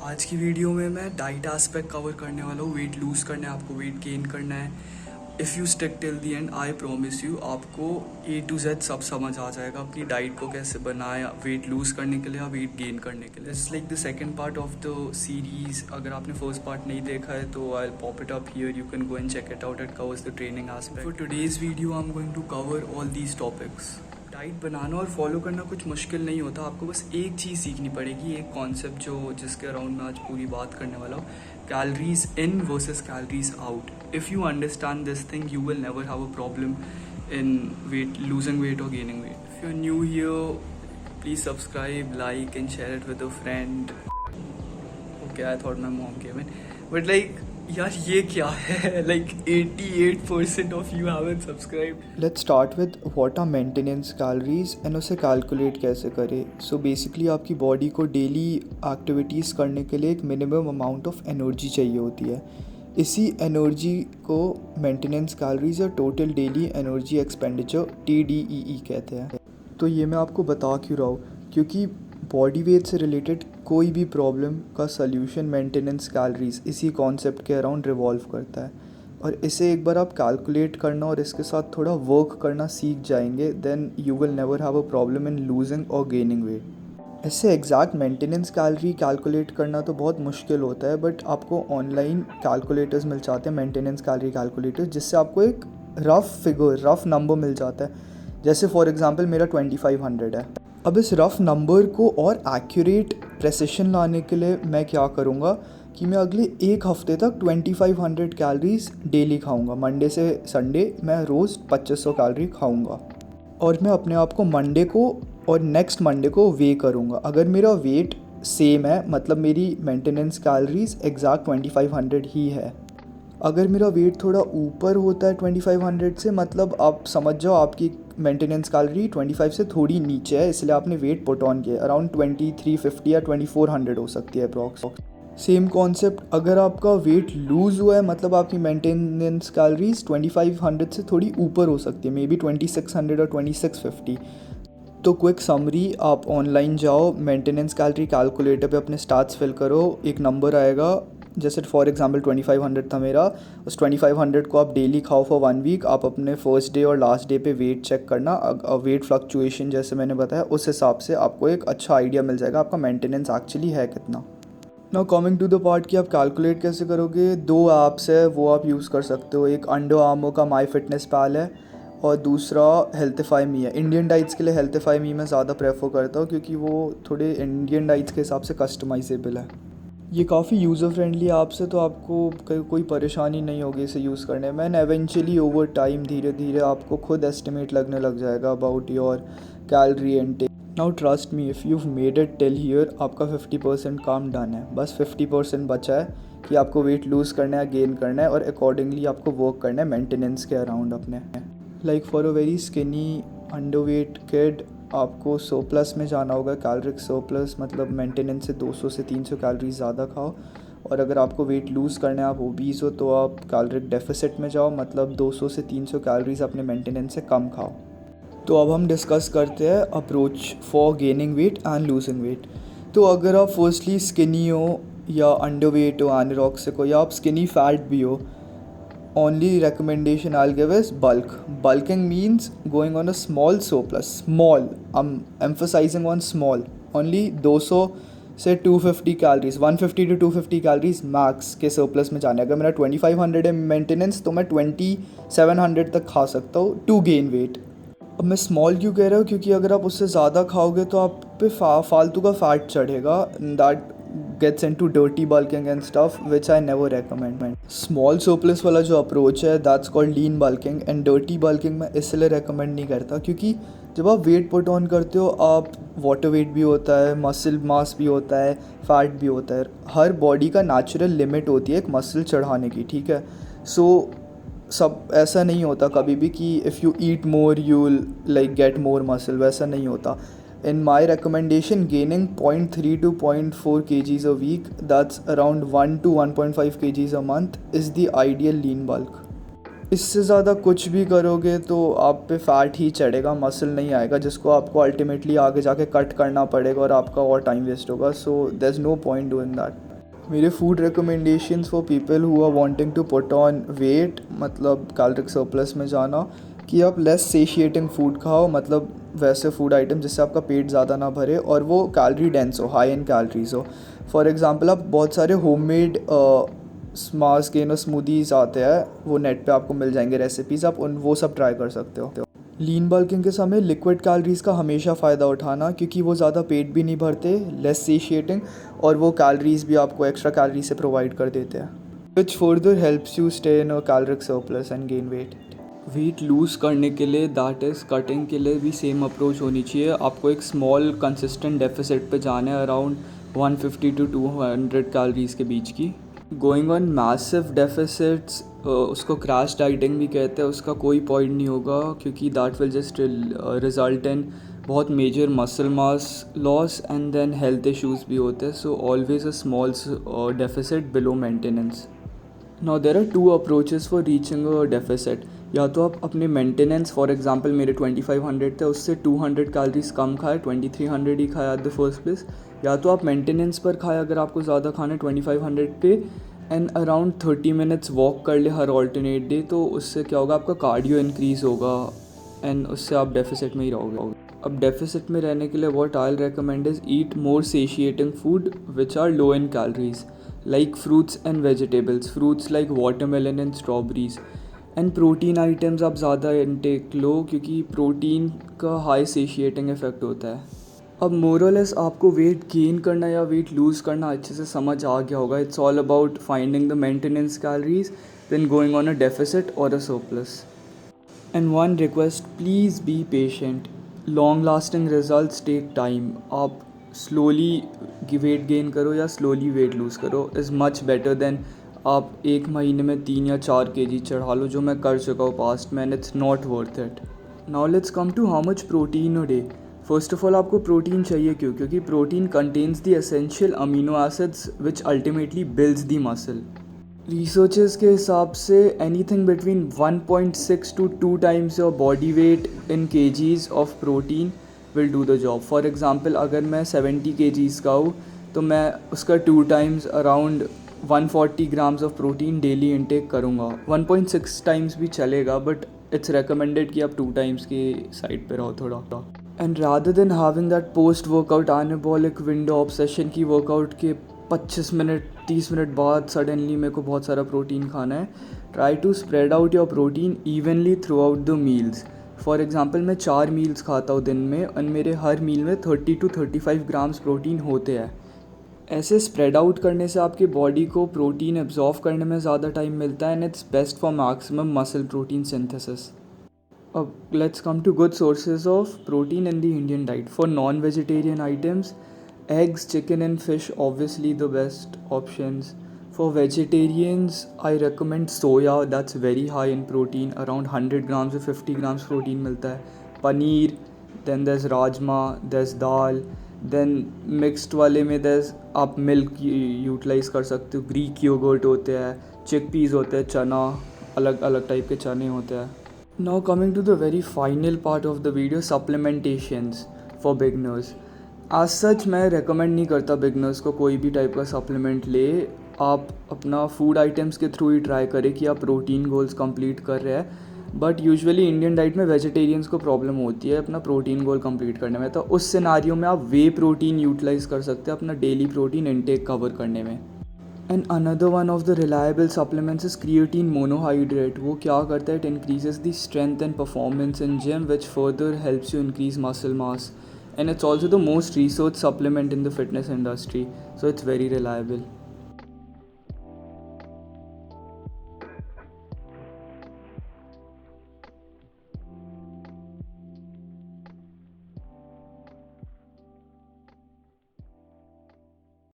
आज की वीडियो में मैं डाइट एस्पेक्ट कवर करने वाला हूँ। वेट लूज़ करना है, आपको वेट गेन करना है। If you stick till the and I promise you आपको A to Z सब समझ आ जाएगा। अपनी डाइट को कैसे बनाया वेट लूज़ करने के लिए या वेट गेन करने के लिए। It's like the second part of the series. अगर आपने फर्स्ट पार्ट नहीं देखा है तो I pop it up here, you can go and check it out. It covers the training aspect. For today's video I am going to cover all these topics. Diet बनाना और follow करना कुछ मुश्किल नहीं होता। आपको बस एक चीज़ सीखनी पड़ेगी, एक कॉन्सेप्ट जिसके अराउंड मैं आज पूरी बात करने वाला हूँ। Calories in versus calories out. If you understand this thing you will never have a problem in weight losing weight और gaining weight. If you are new here please subscribe, like and share it with a friend. Okay, I thought my mom came in, but like यार ये क्या है? Like 88% of you haven't subscribed. Let's start with what are maintenance calories and उसे calculate कैसे करें। So basically आपकी body को daily activities करने के लिए एक मिनिमम अमाउंट ऑफ एनर्जी चाहिए होती है। इसी एनर्जी को मेंटेनेंस कैलोरीज या total daily energy expenditure TDEE कहते हैं। तो ये मैं आपको बता क्यों रहा हूँ, क्योंकि बॉडी वेट से रिलेटेड कोई भी प्रॉब्लम का सल्यूशन मेंटेनेंस कैलोरीज इसी कॉन्सेप्ट के अराउंड रिवॉल्व करता है। और इसे एक बार आप कैलकुलेट करना और इसके साथ थोड़ा वर्क करना सीख जाएंगे, then you will never have a problem in losing और गेनिंग वेट। इससे एग्जैक्ट मेंटेनेंस कैलोरी कैलकुलेट करना तो बहुत मुश्किल होता है, बट आपको ऑनलाइन कैलकुलेटर्स मिल जाते हैं, मेंटेनेंस कैलोरी कैलकुलेटर्स, जिससे आपको एक रफ नंबर मिल जाता है। जैसे फॉर एग्जांपल मेरा 2500 है। अब इस रफ नंबर को और एक्यूरेट प्रेसिशन लाने के लिए मैं क्या करूँगा कि मैं अगले एक हफ्ते तक 2500 कैलोरीज डेली खाऊंगा। मंडे से संडे मैं रोज़ 2500 कैलोरी खाऊंगा और मैं अपने आप को मंडे को और नेक्स्ट मंडे को वे करूंगा। अगर मेरा वेट सेम है, मतलब मेरी मेंटेनेंस कैलोरीज एग्जैक्ट 2500 ही है। अगर मेरा वेट थोड़ा ऊपर होता है 2500 से, मतलब आप समझ जाओ आपकी मेंटेनेंस कैलोरी 25 से थोड़ी नीचे है, इसलिए आपने वेट पुट ऑन किया। अराउंड 2350 या 2400 हो सकती है अप्रॉक्स। सेम कॉन्सेप्ट, अगर आपका वेट लूज़ हुआ है मतलब आपकी मेंटेनेंस कैलोरीज 2500 से थोड़ी ऊपर हो सकती है, मे बी 2600 और 2650। तो क्विक समरी, आप ऑनलाइन जाओ, मेंटेनेंस कैलोरी कैलकुलेटर पे अपने स्टैट्स फिल करो, एक नंबर आएगा। जैसे फॉर एग्जांपल 2500 था मेरा, उस 2500 को आप डेली खाओ फॉर 1 वीक। आप अपने फर्स्ट डे और लास्ट डे पे वेट चेक करना, वेट फ्लक्चुएशन जैसे मैंने बताया, उस हिसाब से आपको एक अच्छा आइडिया मिल जाएगा आपका मेंटेनेंस एक्चुअली है कितना। Now coming to the part कि आप कैलकुलेट कैसे करोगे। 2 ऐप्स है वो आप यूज़ कर सकते हो। एक अंडर आर्मर का माई फिटनेस पैल है और दूसरा हेल्थीफाई मी है। इंडियन डाइट्स के लिए हेल्थीफाई मी मैं ज़्यादा प्रेफर करता हूँ, क्योंकि वो थोड़े इंडियन डाइट्स के हिसाब से कस्टमाइजेबल है। ये काफ़ी यूज़र फ्रेंडली ऐप्स है, तो आपको कोई परेशानी नहीं होगी इसे यूज़ करने में। एंड एवेंचुअली ओवर टाइम धीरे धीरे आपको खुद एस्टिमेट लगने लग जाएगा about your calorie intake. Now trust me, if you made it till here, आपका 50% काम डन है। बस 50% बचा है कि आपको वेट लूज़ करना है, गेन करना है, और अकॉर्डिंगली आपको वर्क करना है मेंटेनेंस के अराउंड अपने। Like for a very skinny underweight kid आपको सरप्लस में जाना होगा। कैलोरिक सरप्लस मतलब मेंटेनेंस से 200 से 300 कैलोरी ज़्यादा खाओ। और अगर आपको वेट लूज़ करना है, आप ओबीज हो, तो आप कैलोरिक डेफिसिट में जाओ, मतलब 200 से 300 कैलोरीज अपने मेंटेनेंस से कम खाओ। तो अब हम डिस्कस करते हैं approach for gaining weight and losing weight. तो अगर आप फर्स्टली स्किनी हो या अंडरवेट हो, एनोरेक्सिक हो, या आप स्किनी फैट भी हो, only recommendation I'll give is bulk. Bulking means going on a small surplus. Small, I'm emphasizing on small. Only 200 से 250 कैलोरीज, 150 to 250 कैलोरीज मैक्स के सरप्लस में जाना है। अगर मेरा 2500 है मेंटेनेंस, तो मैं 2700 तक खा सकता हूँ टू गेन वेट। अब मैं स्मॉल क्यों कह रहा हूँ, क्योंकि अगर आप उससे ज़्यादा खाओगे तो आप पे फालतू का फैट चढ़ेगा। That gets into dirty bulking and stuff, which I never recommend. Small surplus वाला जो अप्रोच है, that's called lean bulking, and dirty bulking मैं इसलिए recommend नहीं करता क्योंकि जब आप वेट पुट ऑन करते हो, आप वाटर वेट भी होता है, मसल मास भी होता है, फैट भी होता है। हर बॉडी का नेचुरल लिमिट होती है एक मसल चढ़ाने की, ठीक है। सो सब ऐसा नहीं होता कभी भी कि if you eat more you will like get more muscle, वैसा नहीं होता। In my recommendation, gaining 0.3 to 0.4 kgs a week, that's around 1 to 1.5 kgs a month, is the ideal lean bulk. इससे ज़्यादा कुछ भी करोगे तो आप पे फैट ही चढ़ेगा, मसल नहीं आएगा, जिसको आपको अल्टीमेटली आगे जाके कट करना पड़ेगा और आपका और टाइम वेस्ट होगा। So there is no point doing that. मेरे food recommendations for people who are wanting to put on weight, मतलब कैलोरिक सरप्लस में जाना, कि आप लेस सेशिएटिंग फूड खाओ, मतलब वैसे फूड आइटम जिससे आपका पेट ज़्यादा ना भरे और वो कैलोरी डेंस हो, हाई इन कैलोरीज हो। फॉर एग्जांपल आप बहुत सारे होममेड स्मार्स गेन और स्मूदीज़ आते हैं, वो नेट पे आपको मिल जाएंगे रेसिपीज़, आप उन वो सब ट्राई कर सकते हो। लीन बल्किंग के समय लिक्विड कैलोरीज़ का हमेशा फ़ायदा उठाना, क्योंकि वो ज़्यादा पेट भी नहीं भरते, लेस सेशिएटिंग, और वो कैलोरीज़ भी आपको एक्स्ट्रा कैलोरी से प्रोवाइड कर देते हैं, which further helps you stay in a caloric surplus and gain weight. Weight lose करने के लिए, दैट इज़ कटिंग के लिए भी सेम अप्रोच होनी चाहिए। आपको एक स्मॉल कंसिस्टेंट डेफिसिट पे जाना है, अराउंड 150 to 200 कैलोरीज़ के बीच की। गोइंग ऑन मैसिव डेफिसिट्स, उसको क्रैश डाइटिंग भी कहते हैं, उसका कोई पॉइंट नहीं होगा, क्योंकि that will just result in बहुत major muscle mass loss and then health issues भी होते हैं। So always a small deficit below maintenance. Now there are two approaches for reaching a deficit. या तो आप अपने मेंटेनेंस, फॉर एग्जांपल मेरे 2500 थे, उससे 200 कैलोरीज कम खाए, 2300 ही खाया एट द फर्स्ट प्लेस। या तो आप मेंटेनेंस पर खाए अगर आपको ज़्यादा खाना है 2500 पे, एंड अराउंड 30 मिनट्स वॉक कर ले हर ऑल्टरनेट डे, तो उससे क्या होगा, आपका कार्डियो इंक्रीज़ होगा एंड उससे आप डेफिसिट में ही रहोगे। अब डेफिसिट में रहने के लिए what I will recommend is eat more satiating food which are low in calories, like fruits and vegetables, fruits like watermelon and strawberries, and protein items आप ज़्यादा इनटेक लो, क्योंकि प्रोटीन का हाई सेशिएटिंग इफेक्ट होता है। अब मोरलेस आपको weight gain करना या वेट लूज़ करना अच्छे से समझ आ गया होगा। It's all about finding the maintenance calories, then going on a deficit और a surplus. And one request, please be patient, long lasting results take time. आप स्लोली वेट गेन करो या स्लोली वेट लूज़ करो is much better than आप एक महीने में 3 या 4 kg चढ़ा लो, जो मैं कर चुका हूँ पास्ट में, and it's not worth it. Now let's come to how much protein a day. First of all आपको प्रोटीन चाहिए क्यों? क्योंकि protein contains the essential amino acids which ultimately builds the muscle. Researchers के हिसाब से anything between 1.6 to 2 times your body weight in kgs of protein will do the job. For example अगर मैं 70 kgs का हूँ तो मैं उसका 2 times around 140 grams of protein daily intake करूँगा। 1.6 times भी चलेगा, बट इट्स रिकमेंडेड कि आप 2 times के साइड पे रहो थोड़ा। And rather than having that post workout anabolic window obsession की वर्कआउट के 25 मिनट 30 मिनट बाद सडनली मेरे को बहुत सारा प्रोटीन खाना है, try to spread out your protein evenly throughout the meals. For example मैं 4 मील्स खाता हूँ दिन में, और मेरे हर मील में 30 to 35 grams प्रोटीन होते हैं। ऐसे स्प्रेड आउट करने से आपकी बॉडी को प्रोटीन एब्जॉर्व करने में ज़्यादा टाइम मिलता है, and it's best for maximum muscle protein synthesis. अब let's come to good sources of protein in the Indian diet. For non vegetarian items, eggs, chicken and fish obviously the best options. For vegetarians, I recommend soya, that's very high in protein, around 100 grams to 50 grams protein मिलता है। Paneer, then there's rajma, there's dal, then mixed वाले में there's आप milk utilize कर सकते हो, Greek yogurt होते हैं, chickpeas होते हैं, चना, अलग अलग टाइप के चने होते हैं। Now coming to the very final part of the video, supplementations for beginners. आज सच मैं रेकमेंड नहीं करता बिगनर्स को कोई भी टाइप का सप्लीमेंट ले। आप अपना फूड आइटम्स के थ्रू ही ट्राई करें कि आप प्रोटीन गोल्स कंप्लीट कर रहे हैं। बट यूजुअली इंडियन डाइट में वेजिटेरियंस को प्रॉब्लम होती है अपना प्रोटीन गोल कंप्लीट करने में, तो उस सिनारियो में आप वे प्रोटीन यूटिलाइज़ कर सकते हैं अपना डेली प्रोटीन इनटेक कवर करने में। And another one of the reliable supplements is creatine monohydrate. वो क्या करता है, it increases the strength and performance in gym which further helps you increase muscle mass, and it's also the most researched supplement in the fitness industry, so it's very reliable.